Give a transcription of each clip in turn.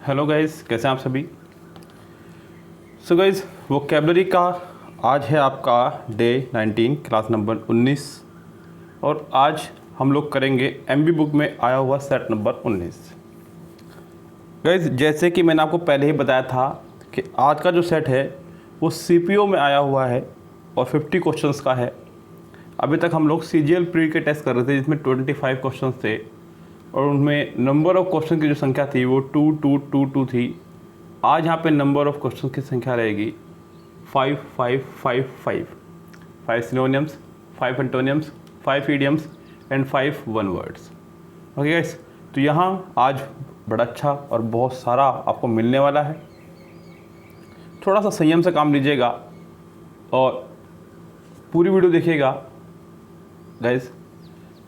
Hello guys, कैसे हैं आप सभी। सो गाइस, वोकैबलरी का आज है आपका डे 19, क्लास नंबर 19। और आज हम लोग करेंगे एमबी बुक में आया हुआ सेट नंबर 19। गाइस, जैसे कि मैंने आपको पहले ही बताया था कि आज का जो सेट है वो सीपीओ में आया हुआ है और 50 क्वेश्चंस का है। अभी तक हम लोग सीजीएल प्री के टेस्ट कर रहे थे जिसमें 25 क्वेश्चंस थे और उनमें नंबर ऑफ़ क्वेश्चन की जो संख्या थी वो 2 थी। आज यहाँ पे नंबर ऑफ़ क्वेश्चन की संख्या रहेगी 5 5 5 5 5 synonyms, 5 antonyms, 5 idioms and 5 one words. Okay guys, तो यहाँ आज बड़ा अच्छा और बहुत सारा आपको मिलने वाला है। थोड़ा सा संयम से काम लीजिएगा और पूरी वीडियो देखिएगा गाइस,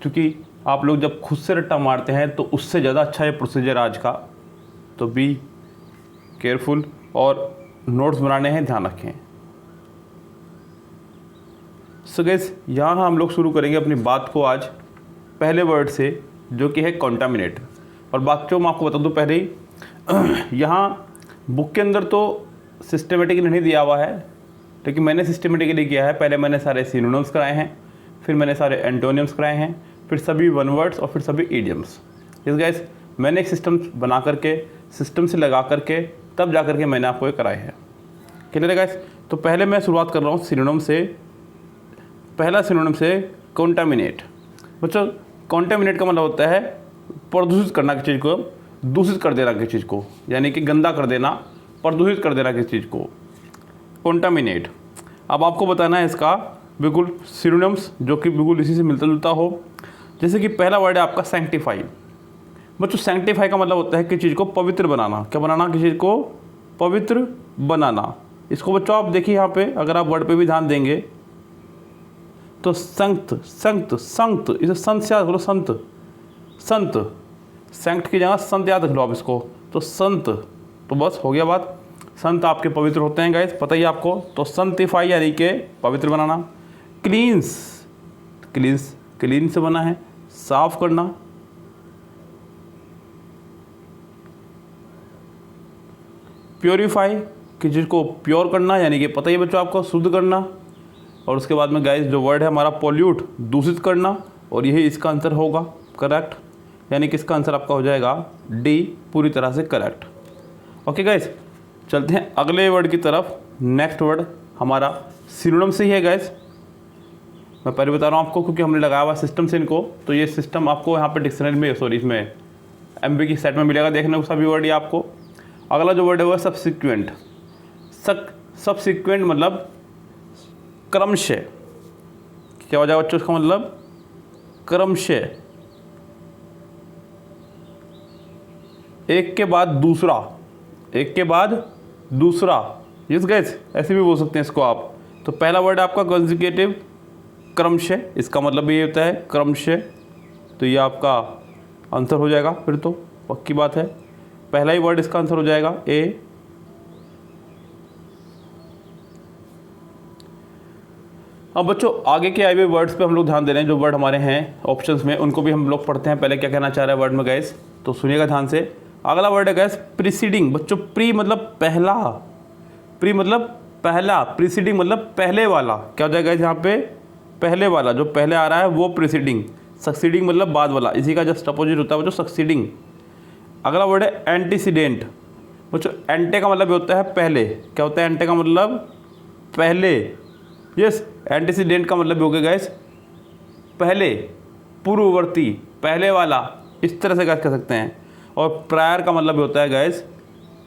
क्योंकि आप लोग जब खुद से रट्टा मारते हैं तो उससे ज़्यादा अच्छा है प्रोसीजर आज का। तो बी केयरफुल और नोट्स बनाने हैं, ध्यान रखें। सो गाइस, यहाँ हम लोग शुरू करेंगे अपनी बात को आज पहले वर्ड से, जो कि है कॉन्टामिनेट। और बाकियों मैं आपको बता दूँ पहले ही, यहाँ बुक के अंदर तो सिस्टमेटिकली नहीं दिया हुआ है, लेकिन मैंने सिस्टमेटिकली किया है। पहले मैंने सारे सिनोनिम्स कराए हैं, फिर मैंने सारे एंटोनिम्स कराए हैं, फिर सभी वन वर्ड्स और फिर सभी इडियम्स। इस गाइस, मैंने एक सिस्टम बना करके, सिस्टम से लगा करके तब जा करके मैंने आपको ये कराए हैं। क्लियर है गाइस। तो पहले मैं शुरुआत कर रहा हूँ सिनोनिम से। पहला सिनोनिम से कॉन्टामिनेट। बच्चों, कॉन्टामिनेट का मतलब होता है प्रदूषित करना किसी चीज़ को, दूषित कर देना किसी चीज़ को, यानी कि गंदा कर देना, प्रदूषित कर देना किसी चीज़ को, कॉन्टामिनेट। अब आपको बताना है इसका बिल्कुल सिनोनिम्स जो कि बिल्कुल इसी से मिलता जुलता हो। जैसे कि पहला वर्ड है आपका सैंक्टिफाई। बच्चों, सैंक्टिफाई का मतलब होता है किसी चीज़ को पवित्र बनाना। क्या बनाना? किसी चीज़ को पवित्र बनाना। इसको बच्चों आप देखिए यहाँ पे, अगर आप वर्ड पे भी ध्यान देंगे तो संत संत संत, इसे संत से याद रखो, संत संत, सैंक्ट की जगह संत याद रख लो आप इसको। तो संत, तो बस हो गया बात। संत आपके पवित्र होते हैं गाइस, पता ही आपको। तो संतिफाई यानी कि पवित्र बनाना। क्लींस, क्लींस क्लीन से बना है, साफ करना। प्योरीफाई, किसी चीज़ को प्योर करना, यानी कि पता ही बच्चों आपको, शुद्ध करना। और उसके बाद में गाइस जो वर्ड है हमारा पॉल्यूट, दूषित करना, और यही इसका आंसर होगा करेक्ट। यानी कि इसका आंसर आपका हो जाएगा डी, पूरी तरह से करेक्ट। ओके गाइस, चलते हैं अगले वर्ड की तरफ। नेक्स्ट वर्ड हमारा सिनोनिम से ही है गाइस। मैं पहले बता रहा हूँ आपको, क्योंकि हमने लगाया हुआ सिस्टम से इनको, तो ये सिस्टम आपको यहाँ पे डिक्शनरी में, सॉरी इसमें एमबी की सेट में मिलेगा देखने को सभी वर्ड ये आपको। अगला जो वर्ड है वो है सबसिक्वेंट। सबसिक्वेंट मतलब क्रमशः। क्या हो जाएगा बच्चों इसका मतलब? क्रमशः, एक के बाद दूसरा, एक के बाद दूसरा। यस गाइस, ऐसे भी बोल सकते हैं इसको आप। तो पहला वर्ड है आपका कंसेक्यूटिव, क्रमशः। इसका मतलब ये होता है क्रमशः। तो ये आपका आंसर हो जाएगा, फिर तो पक्की बात है। पहला ही वर्ड इसका आंसर हो जाएगा ए। अब बच्चों आगे के आए हुए वर्ड्स पे हम लोग ध्यान दे रहे हैं। जो वर्ड हमारे हैं ऑप्शंस में, उनको भी हम लोग पढ़ते हैं। पहले क्या कहना चाह रहा है वर्ड में गाइस, तो सुनिएगा ध्यान से। अगला वर्ड है गाइस प्रीसीडिंग। बच्चों, प्री मतलब पहला, प्री मतलब पहला, प्रीसीडिंग मतलब पहले वाला। क्या हो जाएगा यहाँ पे? पहले वाला, जो पहले आ रहा है वो प्रीसीडिंग। सक्सीडिंग मतलब बाद वाला, इसी का जस्ट अपोजिट होता है वो जो सक्सीडिंग। अगला वर्ड है एंटीसीडेंट। बच्चों, एंटे का मतलब होता है पहले। क्या होता है एंटे का मतलब? पहले। यस, एंटीसीडेंट का मतलब हो गया गाइस पहले, पूर्ववर्ती, पहले वाला, इस तरह से गाइस कह सकते हैं। और प्रायर का मतलब होता है गाइस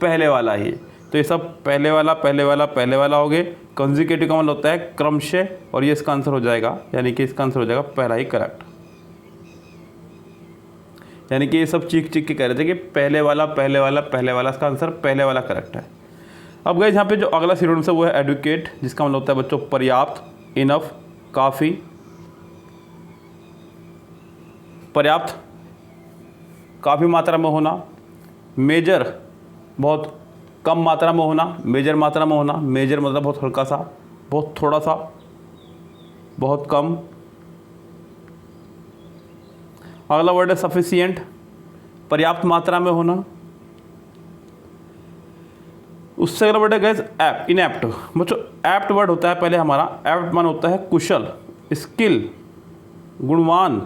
पहले वाला ही। तो ये सब पहले वाला पहले वाला पहले वाला हो गए। कंसेक्यूटिव का मतलब होता है क्रमशः, और ये इसका आंसर हो जाएगा, यानी कि इसका आंसर हो जाएगा पहला ही करेक्ट। यानी कि ये सब चीख चीख के कह रहे थे कि पहले वाला पहले वाला पहले वाला, इसका आंसर पहले वाला करेक्ट है। अब गाइस यहाँ पे जो अगला सिनोनिम है वो है एडुकेट, जिसका मतलब होता है बच्चों पर्याप्त, इनफ, काफ़ी। पर्याप्त, काफ़ी मात्रा में होना। मेजर, बहुत कम मात्रा में होना। मेजर मात्रा में होना, मेजर मतलब बहुत हल्का सा, बहुत थोड़ा सा, बहुत कम। अगला वर्ड है सफिशिएंट, पर्याप्त मात्रा में होना। उससे अगला वर्ड है गैस एप्ट, इनएप्ट। बच्चों एप्ट वर्ड होता है पहले हमारा, एप्ट मान होता है कुशल, स्किल, गुणवान।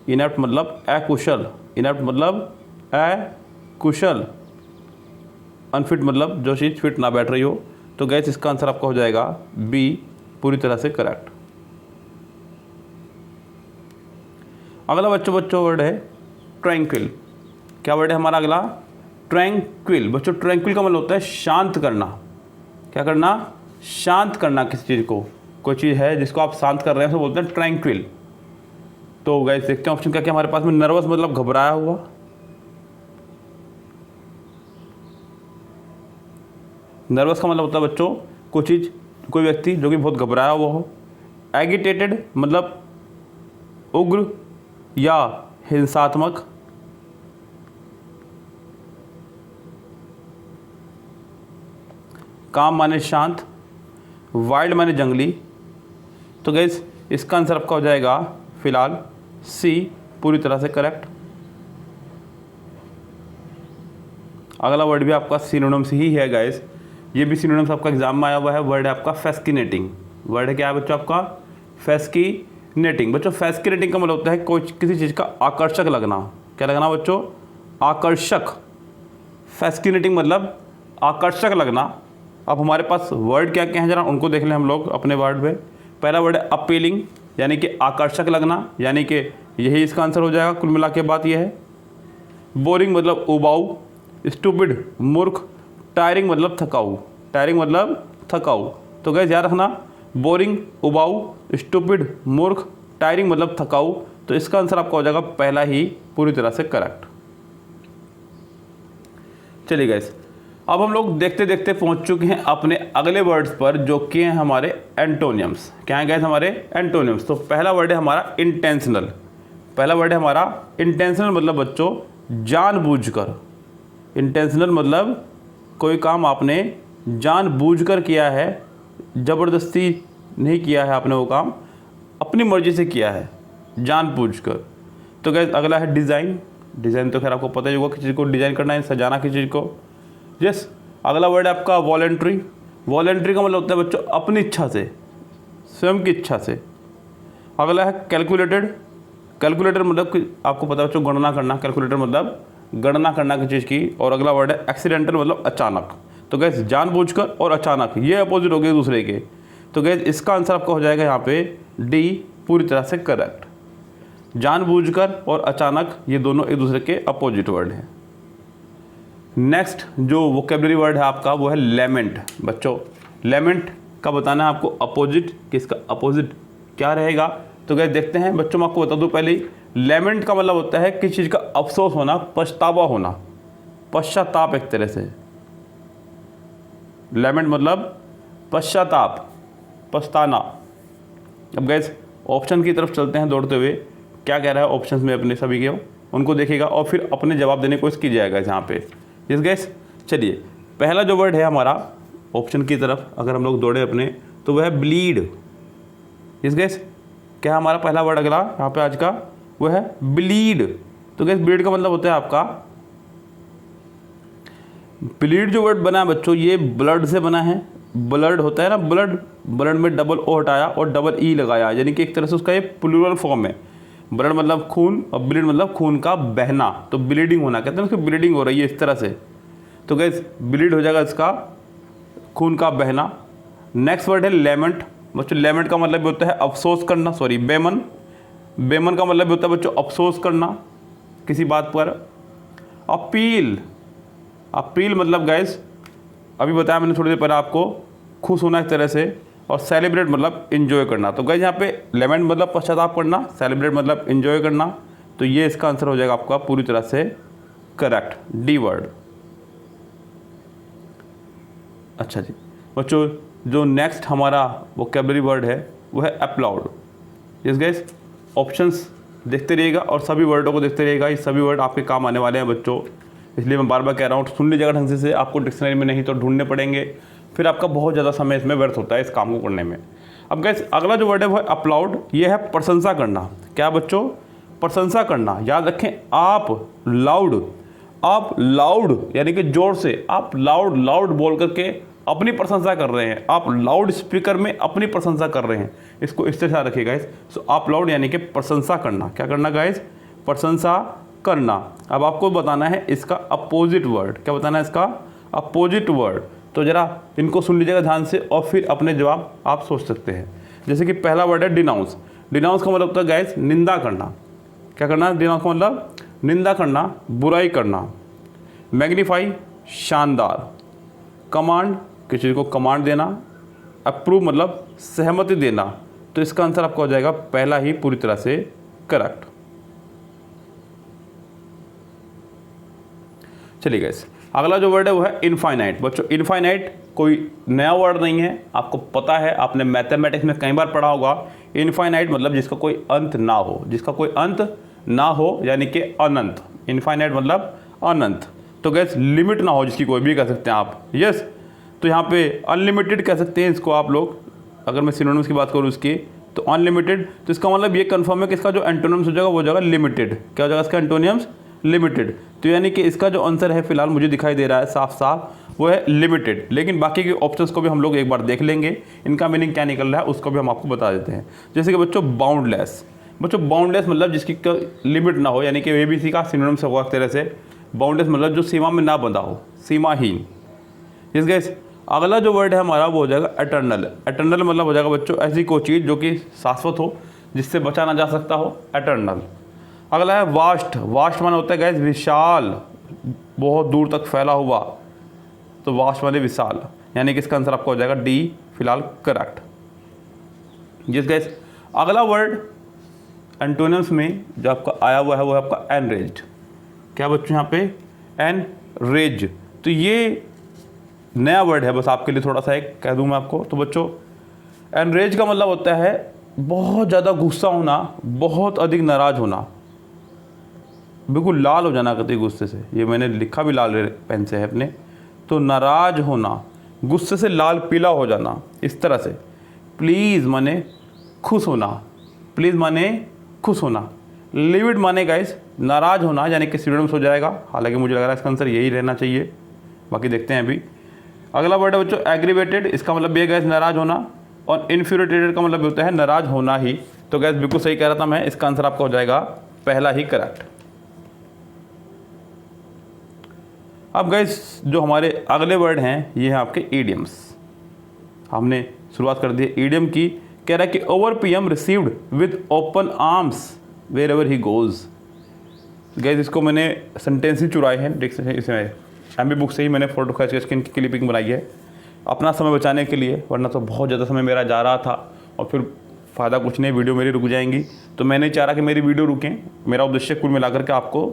इनएप्ट मतलब अकुशल, इनएप्ट मतलब अकुशल। अनफिट मतलब जो चीज़ फिट ना बैठ रही हो। तो गैस इसका आंसर आपका हो जाएगा बी, पूरी तरह से करेक्ट। अगला बच्चों वर्ड है ट्रैंक्विल। क्या वर्ड है हमारा अगला? ट्रैंक्विल। बच्चों ट्रैंक्विल का मतलब होता है शांत करना। क्या करना? शांत करना किसी चीज़ को। कोई चीज़ है जिसको आप शांत कर रहे हैं उसे बोलते हैं ट्रैंक्विल। तो गाइस देखते हैं ऑप्शन क्या क्या हमारे पास में। नर्वस मतलब घबराया हुआ, नर्वस का मतलब होता है बच्चों कोई चीज़, कोई व्यक्ति जो कि बहुत घबराया हुआ हो। एगिटेटेड मतलब उग्र या हिंसात्मक। काम माने शांत, वाइल्ड माने जंगली। तो गाइस इसका आंसर आपका हो जाएगा फिलहाल सी, पूरी तरह से करेक्ट। अगला वर्ड भी आपका सिनोनिम्स ही है गाइस, ये भी सिनोनिम्स आपका एग्जाम में आया हुआ है। वर्ड है आपका फैस्किनेटिंग। वर्ड है क्या है बच्चों आपका? फैस्किनेटिंग। बच्चों फैस्किनेटिंग का मतलब होता है कोई किसी चीज़ का आकर्षक लगना। क्या लगना बच्चों? आकर्षक। फैस्किनेटिंग मतलब आकर्षक लगना। अब हमारे पास वर्ड क्या क्या हैं जरा उनको देख लें हम लोग अपने वर्ड में। पहला वर्ड है अपीलिंग, यानी कि आकर्षक लगना, यानी कि यही इसका आंसर हो जाएगा। कुल मिला के बात यह है। बोरिंग मतलब उबाऊ, स्टूपिड मूर्ख, टायरिंग मतलब थकाऊ, टायरिंग मतलब थकाऊ। तो गैस याद रखना, बोरिंग, उबाऊ, स्टूपिड, मूर्ख, टायरिंग मतलब थकाऊ। तो इसका आंसर आपका हो जाएगा पहला ही, पूरी तरह से करेक्ट। चलिए गैस अब हम लोग देखते देखते पहुंच चुके हैं अपने अगले वर्ड्स पर, जो कि हैं हमारे एंटोनियम्स। क्या है गैस? हमारे एंटोनियम्स। तो पहला वर्ड है हमारा इंटेंशनल। पहला वर्ड है हमारा इंटेंशनल मतलब बच्चों जानबूझकर। इंटेंशनल मतलब कोई काम आपने जानबूझकर किया है, ज़बरदस्ती नहीं किया है आपने, वो काम अपनी मर्जी से किया है जानबूझकर। तो गैस अगला है डिज़ाइन। डिज़ाइन तो खैर आपको पता ही होगा, किसी चीज़ को डिज़ाइन करना है, सजाना किसी चीज़ को। यस। अगला वर्ड है आपका वॉलेंट्री। वॉलेंट्री का मतलब होता है बच्चों अपनी इच्छा से, स्वयं की इच्छा से। अगला है कैलकुलेटेड। कैलकुलेटर मतलब कि आपको पता है बच्चों गणना करना। कैलकुलेटर मतलब गणना करना किसी चीज़ की। और अगला वर्ड है एक्सीडेंटल मतलब अचानक। तो गैस जानबूझकर और अचानक ये अपोजिट हो गए दूसरे के। तो गैस इसका आंसर आपका हो जाएगा यहाँ पे डी, पूरी तरह से करेक्ट। जानबूझकर और अचानक ये दोनों एक दूसरे के अपोजिट वर्ड हैं। नेक्स्ट जो वोकेबलरी वर्ड है आपका वो है लेमेंट। बच्चों लेमेंट का बताना है आपको अपोजिट, कि इसका अपोजिट क्या रहेगा। तो गैस देखते हैं बच्चों, मैं आपको बता दूं पहले ही, लेमेंट का मतलब होता है किसी चीज़ का अफसोस होना, पछतावा होना, पश्चाताप एक तरह से। लेमेंट मतलब पश्चाताप, पछताना। अब गैस ऑप्शन की तरफ चलते हैं दौड़ते हुए, क्या कह रहा है ऑप्शंस में अपने सभी के, उनको देखेगा और फिर अपने जवाब देने की कोशिश की जाएगा यहाँ पे। यस गैस चलिए पहला जो वर्ड है हमारा ऑप्शन की तरफ अगर हम लोग दौड़े अपने, तो वह है ब्लीड। यस गैस क्या हमारा पहला वर्ड अगला यहाँ पे आज का वो है ब्लीड। तो गैस ब्लीड का मतलब होता है आपका, ब्लीड जो वर्ड बना है बच्चों ये ब्लड से बना है। ब्लड होता है ना, ब्लड, ब्लड में डबल ओ हटाया और डबल ई लगाया, यानी कि एक तरह से उसका ये प्लूरल फॉर्म है। ब्लड मतलब खून और ब्लीड मतलब खून का बहना, तो ब्लीडिंग होना, कहते हैं उसकी ब्लीडिंग हो रही है इस तरह से। तो गैस ब्लीड हो जाएगा इसका खून का बहना। नेक्स्ट वर्ड है लेमेंट। बच्चों लेमेंट का मतलब होता है अफसोस करना, सॉरी बेमन। बेमन का मतलब होता है बच्चों अफसोस करना किसी बात पर। अपील, अपील मतलब गैस अभी बताया मैंने थोड़ी देर पहले आपको, खुश होना एक तरह से। और सेलिब्रेट मतलब इन्जॉय करना। तो गैस यहाँ पे लेमेंट मतलब पश्चाताप करना, सेलिब्रेट मतलब इन्जॉय करना। तो ये इसका आंसर हो जाएगा आपका पूरी तरह से करेक्ट, डी वर्ड। अच्छा जी बच्चों जो नेक्स्ट हमारा वोकैबुलरी वर्ड है वो है अप्लाउड। यस गैस ऑप्शंस देखते रहिएगा और सभी वर्डों को देखते रहिएगा, ये सभी वर्ड आपके काम आने वाले हैं बच्चों, इसलिए मैं बार बार कह रहा हूँ सुन लीजिएगा ढंग से। आपको डिक्शनरी में नहीं तो ढूंढने पड़ेंगे, फिर आपका बहुत ज़्यादा समय इसमें व्यर्थ होता है इस काम को करने में। अब गैस अगला जो वर्ड है वो है अपलाउड। ये है प्रशंसा करना। क्या बच्चों? प्रशंसा करना। याद रखें आप लाउड, आप लाउड यानी कि जोर से, आप लाउड बोल करके अपनी प्रशंसा कर रहे हैं, आप लाउड स्पीकर में अपनी प्रशंसा कर रहे हैं, इसको इस तरह से रखिए गाइस। सो आप लाउड यानी कि प्रशंसा करना, क्या करना गाइस, प्रशंसा करना। अब आपको बताना है इसका अपोजिट वर्ड, क्या बताना है इसका अपोजिट वर्ड। तो जरा इनको सुन लीजिएगा ध्यान से और फिर अपने जवाब आप सोच सकते हैं। जैसे कि पहला वर्ड है डिनाउंस। डिनाउंस का मतलब होता है गाइस निंदा करना, क्या करना, डिनाउंस का मतलब निंदा करना, बुराई करना। मैग्नीफाई शानदार, कमांड किसी चीज़ को कमांड देना, अप्रूव मतलब सहमति देना। तो इसका आंसर आपका हो जाएगा पहला ही पूरी तरह से करेक्ट। चलिए गाइस, अगला जो वर्ड है वो है इनफाइनाइट। बच्चों इनफाइनाइट कोई नया वर्ड नहीं है, आपको पता है, आपने मैथमेटिक्स में कई बार पढ़ा होगा। इनफाइनाइट मतलब जिसका कोई अंत ना हो, जिसका कोई अंत ना हो यानी कि अनंत। इनफाइनाइट मतलब अनंत। तो गैस लिमिट ना हो जिसकी, कोई भी कह सकते हैं आप, यस। तो यहाँ पे अनलिमिटेड कह सकते हैं इसको आप लोग, अगर मैं सिनोनिम्स की बात करूँ इसकी तो अनलिमिटेड। तो इसका मतलब ये कंफर्म है कि इसका जो एंटोनिम्स हो जाएगा वो हो जाएगा लिमिटेड। क्या हो जाएगा इसका एंटोनिम्स, लिमिटेड। तो यानी कि इसका जो आंसर है फिलहाल मुझे दिखाई दे रहा है साफ साफ, वो है लिमिटेड। लेकिन बाकी के ऑप्शंस को भी हम लोग एक बार देख लेंगे, इनका मीनिंग क्या निकल रहा है उसको भी हम आपको बता देते हैं। जैसे कि बच्चों बाउंडलेस। बच्चों बाउंडलेस मतलब जिसकी लिमिट ना हो, यानी कि ABC का सिनोनिम्स होगा एक तरह से। बाउंडलेस मतलब जो सीमा में ना बंधा हो, सीमाहीन। इस गैस अगला जो वर्ड है हमारा वो हो जाएगा एटर्नल। एटर्नल मतलब हो जाएगा बच्चों ऐसी कोई चीज़ जो कि शाश्वत हो, जिससे बचा ना जा सकता हो, एटर्नल। अगला है वास्ट। वास्ट माने होता है गैस विशाल, बहुत दूर तक फैला हुआ। तो वास्ट माने विशाल, यानी कि इसका आंसर आपका हो जाएगा डी फिलहाल करेक्ट। जिस गैस अगला वर्ड एंटोनिम्स में जो आपका आया हुआ है वो है आपका एनरेज्ड। क्या बच्चों यहाँ पे एनरेज। तो ये नया वर्ड है, बस आपके लिए थोड़ा सा एक कह दूं मैं आपको। तो बच्चों एनरेज का मतलब होता है बहुत ज़्यादा गुस्सा होना, बहुत अधिक नाराज़ होना, बिल्कुल लाल हो जाना कभी गुस्से से। ये मैंने लिखा भी लाल पेन से है अपने। तो नाराज़ होना, गुस्से से लाल पीला हो जाना, इस तरह से। प्लीज़ माने खुश होना, प्लीज़ माने खुश होना। लिविड माने गाइस नाराज़ होना, यानी कि सिनोनिम्स हो जाएगा। हालांकि मुझे लग रहा है इसका आंसर यही रहना चाहिए, बाकी देखते हैं अभी। अगला वर्ड है बच्चों एग्रीवेटेड। इसका मतलब ये गैस नाराज़ होना, और इन्फ्यूरिटेटेड का मतलब होता है नाराज़ होना ही। तो गैस बिल्कुल सही कह रहा था मैं, इसका आंसर आपका हो जाएगा पहला ही करेक्ट। अब गैस जो हमारे अगले वर्ड हैं ये हैं आपके ईडियम्स। हमने शुरुआत कर दी है ईडियम की। कह रहा है कि over PM received with open arms wherever he goes. Guess इसको मैंने सेंटेंस ही चुराए हैं, देख सकते हैं इसमें MB बुक से ही मैंने फोटो खींच के इनकी क्लिपिंग बनाई है अपना समय बचाने के लिए, वरना तो बहुत ज़्यादा समय मेरा जा रहा था और फिर फ़ायदा कुछ नहीं, वीडियो मेरी रुक जाएंगी। तो मैं नहीं चाह रहा कि मेरी वीडियो रुकें। मेरा उद्देश्य कुल मिलाकर के आपको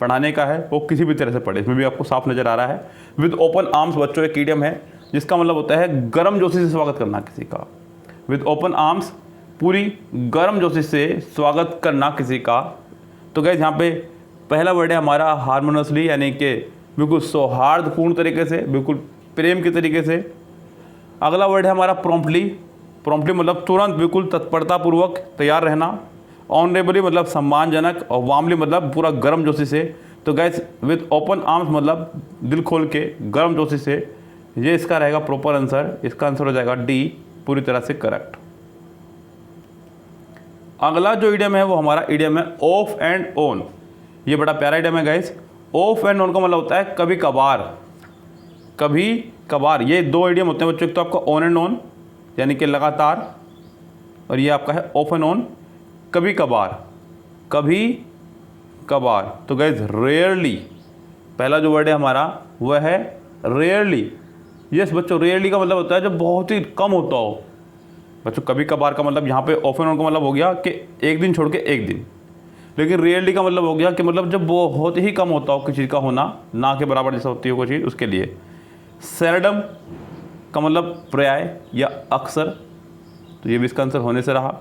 पढ़ाने का है, वो किसी भी तरह से पढ़े। इसमें भी आपको साफ नज़र आ रहा है। विद ओपन आर्म्स बच्चों एक ईडियम है जिसका मतलब होता है गर्म जोशी से स्वागत करना किसी का। विद ओपन आर्म्स पूरी गर्म जोशी से स्वागत करना किसी का। तो गैस यहाँ पे पहला वर्ड है हमारा हारमोनियसली, यानी कि बिल्कुल सौहार्दपूर्ण तरीके से, बिल्कुल प्रेम के तरीके से। अगला वर्ड है हमारा प्रॉम्प्टली। प्रॉम्प्टली मतलब तुरंत, बिल्कुल तत्परतापूर्वक तैयार रहना। ऑनरेबली मतलब सम्मानजनक, और वार्मली मतलब पूरा गर्म जोशी से। तो गैस विद ओपन आर्म्स मतलब दिल खोल के, गर्म जोशी से। ये इसका रहेगा प्रॉपर आंसर। इसका आंसर हो जाएगा डी पूरी तरह से करेक्ट। अगला जो इडियम है वो हमारा इडियम है ऑफ एंड ऑन। ये बड़ा प्यारा इडियम है गाइस। ऑफ एंड ऑन का मतलब होता है कभी कभार, कभी कभार। ये दो इडियम होते हैं बच्चों, एक तो आपका ऑन एंड ऑन यानी कि लगातार, और ये आपका है ऑफ एंड ऑन कभी कभार, कभी कभार। तो गाइस रेयरली, पहला जो वर्ड है हमारा वह है रेयरली। यस बच्चों, रेयरली का मतलब होता है जब बहुत ही कम होता हो। बच्चों कभी कभार का मतलब यहाँ पे ऑफ एंड ऑन का मतलब हो गया कि एक दिन छोड़ के एक दिन, लेकिन रेयरली का मतलब हो गया कि मतलब जब बहुत ही कम होता हो किसी चीज़ का होना, ना के बराबर जैसा होती हो कोई चीज़, उसके लिए। सेल्डम का मतलब पर्याय या अक्सर, तो ये भी इसका आंसर होने से रहा।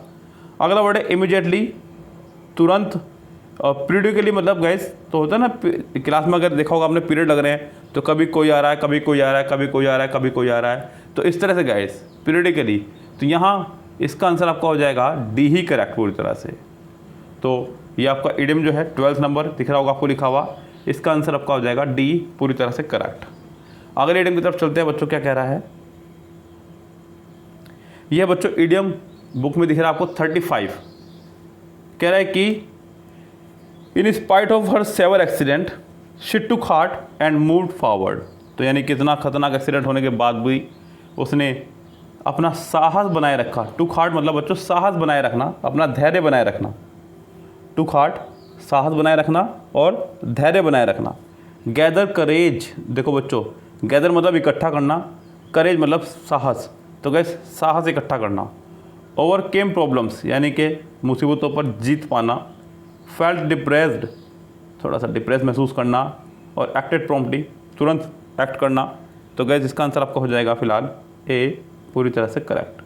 अगला वर्ड है इमीडिएटली, तुरंत। और पीरियडिकली मतलब गैस तो होता है ना, क्लास में अगर देखा होगा आपने पीरियड लग रहे हैं तो कभी कोई आ रहा है, कभी कोई आ रहा है, कभी कोई आ रहा है, कभी कोई आ रहा है। तो इस तरह से गैस पीरियडिकली। तो यहाँ इसका आंसर आपका हो जाएगा डी ही करेक्ट पूरी तरह से। तो ये आपका इडियम जो है 12th नंबर दिख रहा होगा आपको लिखा हुआ। इसका आंसर आपका हो जाएगा डी, पूरी तरह से करेक्ट। अगले इडियम की तरफ चलते हैं बच्चों, क्या कह रहा है यह बच्चों इडियम बुक में दिख रहा है आपको 35। कह रहा है कि in spite of her severe accident she took heart and moved forward. तो यानी कितना खतरनाक एक्सीडेंट होने के बाद भी उसने अपना साहस बनाए रखा। टुक हार्ट मतलब बच्चों साहस बनाए रखना, अपना धैर्य बनाए रखना। टुक हार्ट साहस बनाए रखना और धैर्य बनाए रखना। गैदर करेज, देखो बच्चों गैदर मतलब इकट्ठा करना, करेज मतलब साहस, तो गैस साहस इकट्ठा करना। ओवरकेम प्रॉब्लम्स यानी कि मुसीबतों पर जीत पाना। फेल्ट डिप्रेस्ड, थोड़ा सा डिप्रेस महसूस करना। और एक्टेड प्रॉम्प्टली, तुरंत एक्ट करना। तो गैस इसका आंसर आपका हो जाएगा फिलहाल ए, पूरी तरह से करेक्ट।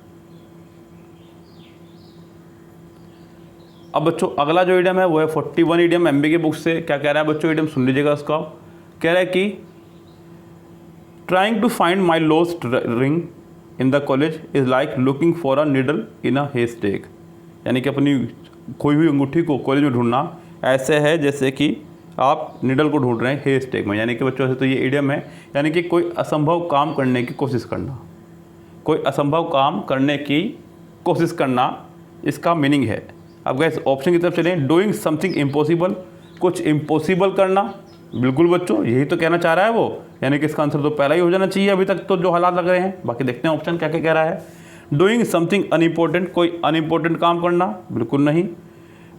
अब बच्चों अगला जो इडियम है वो है 41 इडियम एमबी की बुक से। क्या कह रहा है बच्चों इडियम, सुन लीजिएगा उसका। कह रहा है कि trying to find my lost ring in the college is like looking for a needle in a haystack. यानी कि अपनी खोई हुई अंगूठी को कॉलेज में ढूंढना ऐसे है जैसे कि आप नीडल को ढूंढ रहे हैं हेस्टेक में। यानी कि बच्चों ऐसे तो ये इडियम है, यानी कि कोई असंभव काम करने की कोशिश करना, कोई असंभव काम करने की कोशिश करना, इसका मीनिंग है। अब गैस ऑप्शन की तरफ चलें। डूइंग समथिंग इम्पॉसिबल, कुछ इम्पॉसिबल करना, बिल्कुल बच्चों यही तो कहना चाह रहा है वो। यानी कि इसका आंसर तो पहला ही हो जाना चाहिए अभी तक तो जो हालात लग रहे हैं। बाकी देखते हैं ऑप्शन क्या क्या कह रहा है। डूइंग समथिंग अनइम्पोर्टेंट, कोई अनइम्पोर्टेंट काम करना, बिल्कुल नहीं।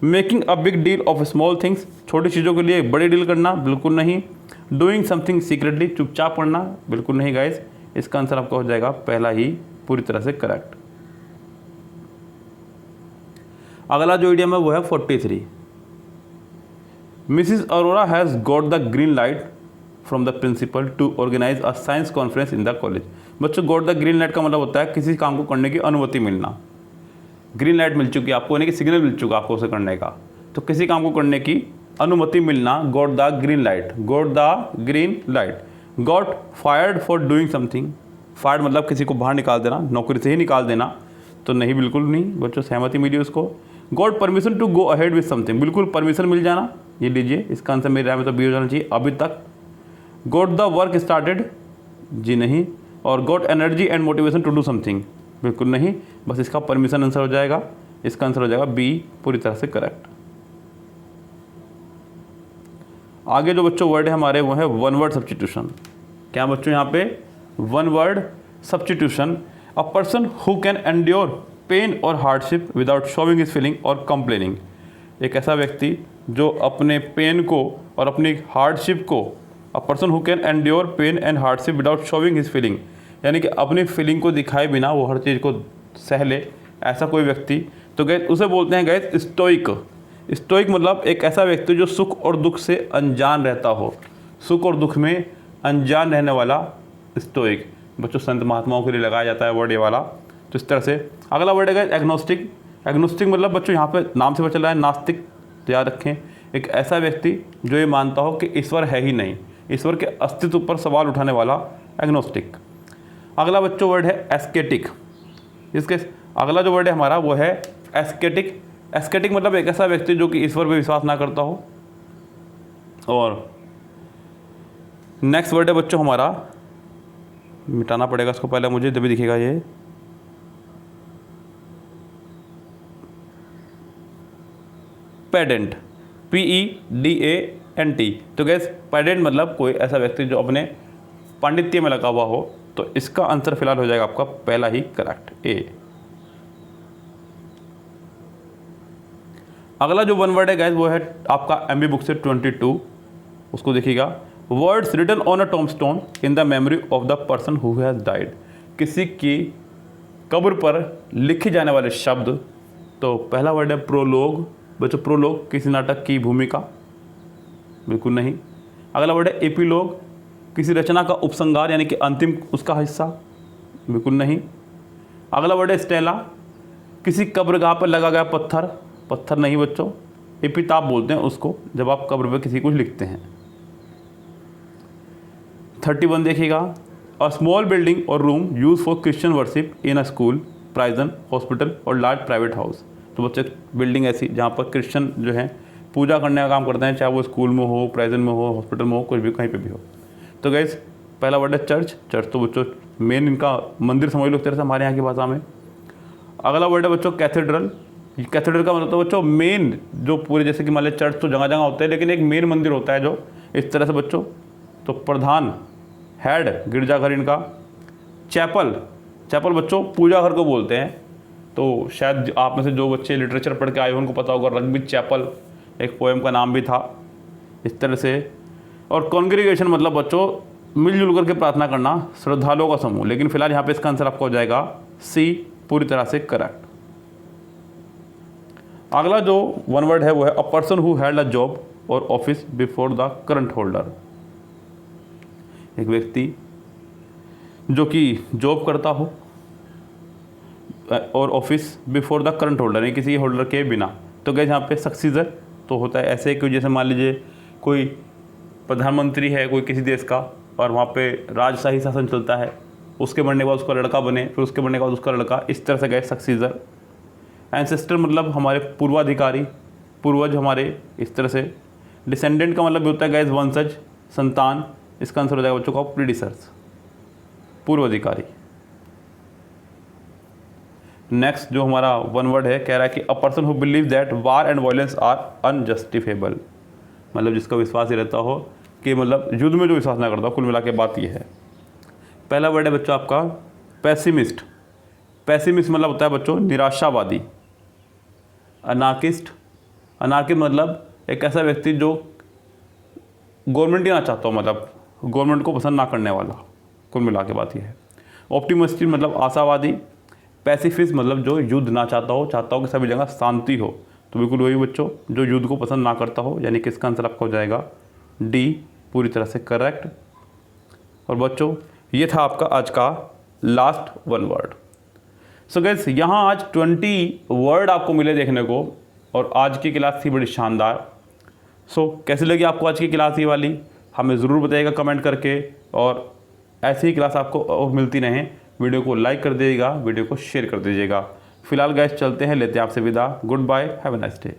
Making a big deal of small things, छोटी चीज़ों के लिए बड़ी डील करना, बिल्कुल नहीं। डूइंग समथिंग सीक्रेटली, चुपचाप करना, बिल्कुल नहीं गाइस। इसका आंसर आपका हो जाएगा पहला ही, पूरी तरह से करेक्ट। अगला जो इडियम है वो है 43। Mrs Arora has got the green light from the principal to organise a science conference in the college. बच्चों गॉट द ग्रीन लाइट का मतलब होता है किसी काम को करने की अनुमति मिलना। ग्रीन लाइट मिल चुकी है आपको, यानी कि सिग्नल मिल चुका आपको उसे करने का। तो किसी काम को करने की अनुमति मिलना, got the green light, got the green light. Got fired for doing something, fired मतलब किसी को बाहर निकाल देना, नौकरी से ही निकाल देना, तो नहीं, बिल्कुल नहीं बच्चों, सहमति मिली उसको। Got permission to go ahead with something, बिल्कुल परमिशन मिल जाना, ये लीजिए इसका आंसर मेरे राय में तो बी हो जाना चाहिए अभी तक। गॉट द वर्क स्टार्टेड, जी नहीं। और got energy and motivation to do something, बिल्कुल नहीं, बस इसका परमिशन आंसर हो जाएगा। इसका आंसर हो जाएगा बी, पूरी तरह से करेक्ट। आगे जो बच्चों वर्ड है हमारे वो है वन वर्ड सब्स्टिट्यूशन। क्या बच्चों यहाँ पे one word substitution. A person who can endure pain or hardship without showing his feeling or complaining. एक ऐसा व्यक्ति जो अपने पेन को और अपनी हार्डशिप को, a person who can endure pain and hardship without showing his feeling, यानी कि अपनी फीलिंग को दिखाए बिना वो हर चीज़ को सह ले, ऐसा कोई व्यक्ति, तो गैस उसे बोलते हैं गैस स्टोइक। स्टोइक मतलब एक ऐसा व्यक्ति जो सुख और दुख से अनजान रहता हो, सुख और दुख में अनजान रहने वाला स्टोइक। बच्चों संत महात्माओं के लिए लगाया जाता है वर्ड ये वाला। तो इस तरह से अगला वर्ड है एग्नोस्टिक। एग्नोस्टिक मतलब बच्चों यहाँ पे नाम से पता चल रहा है नास्तिक, तो याद रखें एक ऐसा व्यक्ति जो ये मानता हो कि ईश्वर है ही नहीं, ईश्वर के अस्तित्व पर सवाल उठाने वाला एग्नोस्टिक। अगला बच्चों वर्ड है एस्केटिक। इसके अगला जो वर्ड है हमारा वो है एस्केटिक। एस्केटिक मतलब एक ऐसा व्यक्ति जो कि ईश्वर पर विश्वास ना करता हो। और नेक्स्ट वर्ड है बच्चों हमारा, मिटाना पड़ेगा इसको पहले मुझे तभी दिखेगा ये, पेडेंट, PEDANT। तो गैस पेडेंट मतलब कोई ऐसा व्यक्ति जो अपने पांडित्य में लगा हुआ हो। तो इसका आंसर फिलहाल हो जाएगा आपका पहला ही करेक्ट, ए। अगला जो वन वर्ड है गैस वो है आपका एमबी बुक से 22, उसको देखिएगा। Words written on a tombstone in the memory of the person who has died. किसी की कब्र पर लिखे जाने वाले शब्द। तो पहला वर्ड है प्रोलोग। बच्चों प्रोलोग किसी नाटक की भूमिका, बिल्कुल नहीं। अगला वर्ड है एपिलोग, किसी रचना का उपसंहार यानी कि अंतिम उसका हिस्सा, बिल्कुल नहीं। अगला वर्ड है स्टेला, किसी कब्रगाह पर लगा गया पत्थर, पत्थर नहीं बच्चों, एपिताफ बोलते हैं उसको जब आप कब्र पर किसी कुछ लिखते हैं। 31 देखिएगा। A small building or room use for Christian worship in a school, prison, hospital or large private house. तो बच्चे बिल्डिंग ऐसी जहाँ पर क्रिश्चियन जो हैं पूजा करने का काम करते हैं, चाहे वो स्कूल में हो, प्रेजेंट में हो, हॉस्पिटल में हो, कुछ भी कहीं पे भी हो। तो गैस पहला वर्ड है चर्च। चर्च तो बच्चों मेन इनका मंदिर समझ लो एक तरह से हमारे यहाँ की भाषा में। अगला वर्ड है बच्चों कैथेड्रल। कैथेड्रल का मतलब बच्चों मेन, जो पूरे जैसे कि मान लीजिए चर्च तो जगह जगह होते हैं, लेकिन एक मेन मंदिर होता है जो इस तरह से बच्चों। तो प्रधान, हेड, गिरजाघर इनका। चैपल, चैपल बच्चों पूजा घर को बोलते हैं। तो शायद आप में से जो बच्चे लिटरेचर पढ़ के आए हो उनको पता होगा, रग्बी चैपल एक पोएम का नाम भी था इस तरह से। और कॉन्ग्रीगेशन मतलब बच्चों मिलजुल करके प्रार्थना करना, श्रद्धालुओं का समूह। लेकिन फिलहाल यहाँ पे इसका आंसर आपका हो जाएगा सी, पूरी तरह से करेक्ट। अगला जो वन वर्ड है वो है a person who had a job or office before the current holder. एक व्यक्ति जो कि जॉब करता हो और office before the current holder, यानी किसी होल्डर के बिना। तो गए यहाँ पे सक्सीजर तो होता है ऐसे कि जैसे मान लीजिए कोई प्रधानमंत्री है कोई किसी देश का और वहाँ पे राजशाही शासन चलता है, उसके मरने के बाद उसका लड़का बने, फिर उसके मरने के बाद उसका लड़का, इस तरह से गए सक्सीजर। एंसेस्टर मतलब हमारे पूर्वाधिकारी, पूर्वज हमारे, इस तरह से। डिसेंडेंट का मतलब होता है गैस वंशज, संतान। इसका आंसर हो जाएगा बच्चों का प्रीडिसर्स, पूर्वाधिकारी। नेक्स्ट जो हमारा वन वर्ड है कह रहा है कि a person who believe that war and violence are unjustifiable, मतलब जिसका विश्वास ही रहता हो कि मतलब युद्ध में जो विश्वास ना करता हो। कुल मिला के बात ये है। पहला वर्ड है बच्चों आपका पैसिमिस्ट। पैसिमिस्ट मतलब होता है बच्चों निराशावादी। अनार्किस्ट, अनार्किस्ट मतलब एक ऐसा व्यक्ति जो गवर्नमेंट ही ना चाहता हो, मतलब गवर्नमेंट को पसंद ना करने वाला। कुल मिला के बात ये है। ऑप्टिमिस्टिक मतलब आशावादी। पैसिफिस्ट मतलब जो युद्ध ना चाहता हो, चाहता हो कि सभी जगह शांति हो। तो बिल्कुल वही बच्चों जो युद्ध को पसंद ना करता हो, यानी कि इसका आंसर आपका हो जाएगा डी, पूरी तरह से करेक्ट। और बच्चों ये था आपका आज का last one word. So guys यहाँ आज 20 वर्ड आपको मिले देखने को, और आज की क्लास थी बड़ी शानदार। सो कैसी लगी आपको आज की क्लास ये वाली, हमें ज़रूर बताइएगा कमेंट करके। और ऐसी ही क्लास आपको और मिलती रहें। वीडियो को लाइक कर दीजिएगा, वीडियो को शेयर कर दीजिएगा। फिलहाल गाइस चलते हैं, लेते हैं आपसे विदा। Good bye, have a nice day.